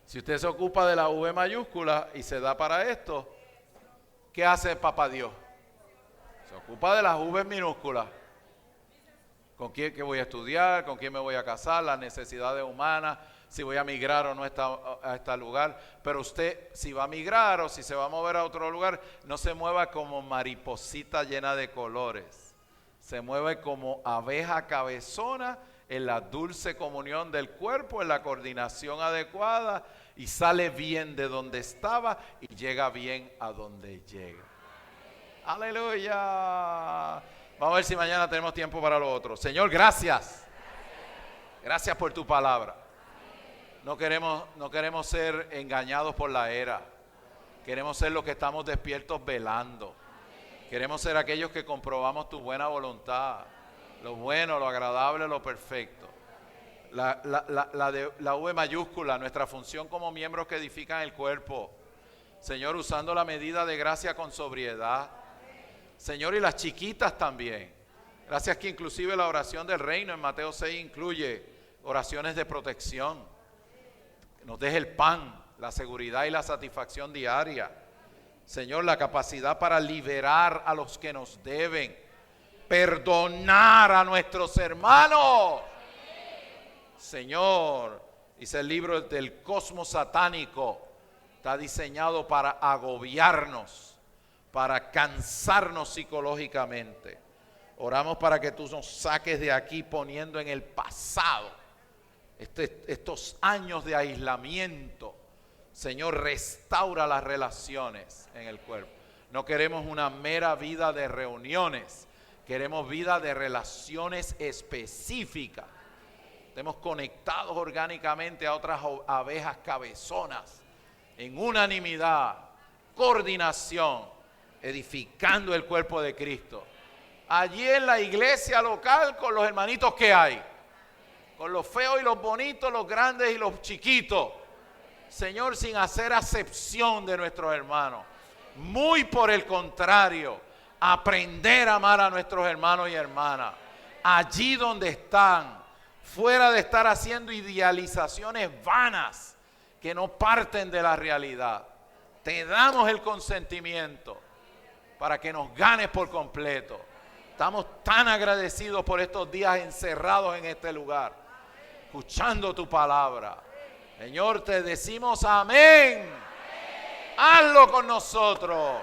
si usted se ocupa de la V mayúscula y se da para esto, ¿qué hace Papá Dios? Se ocupa de las V minúsculas. ¿Con quién que voy a estudiar? ¿Con quién me voy a casar? Las necesidades humanas, si voy a migrar o no a este lugar. Pero usted, si va a migrar o si se va a mover a otro lugar, no se mueva como mariposita llena de colores. Se mueve como abeja cabezona en la dulce comunión del cuerpo, en la coordinación adecuada, y sale bien de donde estaba y llega bien a donde llega. Aleluya. Vamos a ver si mañana tenemos tiempo para lo otro. Señor, gracias. Gracias por tu palabra. No queremos ser engañados por la era. Queremos ser los que estamos despiertos velando. Queremos ser aquellos que comprobamos tu buena voluntad. Lo bueno, lo agradable, lo perfecto. La V mayúscula, nuestra función como miembros que edifican el cuerpo. Señor, usando la medida de gracia con sobriedad. Señor, y las chiquitas también. Gracias que inclusive la oración del reino en Mateo 6 incluye oraciones de protección. Nos deje el pan, la seguridad y la satisfacción diaria. Señor, la capacidad para liberar a los que nos deben. Perdonar a nuestros hermanos. Señor, dice el libro del cosmos satánico, está diseñado para agobiarnos, para cansarnos psicológicamente. Oramos para que tú nos saques de aquí poniendo en el pasado estos años de aislamiento. Señor, restaura las relaciones en el cuerpo. No queremos una mera vida de reuniones, queremos vida de relaciones específicas. Estemos conectados orgánicamente a otras abejas cabezonas, en unanimidad, coordinación, edificando el cuerpo de Cristo. Allí en la iglesia local con los hermanitos que hay, con los feos y los bonitos, los grandes y los chiquitos. Señor, sin hacer acepción de nuestros hermanos. Muy por el contrario, aprender a amar a nuestros hermanos y hermanas. Allí donde están, fuera de estar haciendo idealizaciones vanas que no parten de la realidad. Te damos el consentimiento para que nos ganes por completo. Estamos tan agradecidos por estos días encerrados en este lugar, escuchando tu palabra. Señor, te decimos amén. Hazlo con nosotros.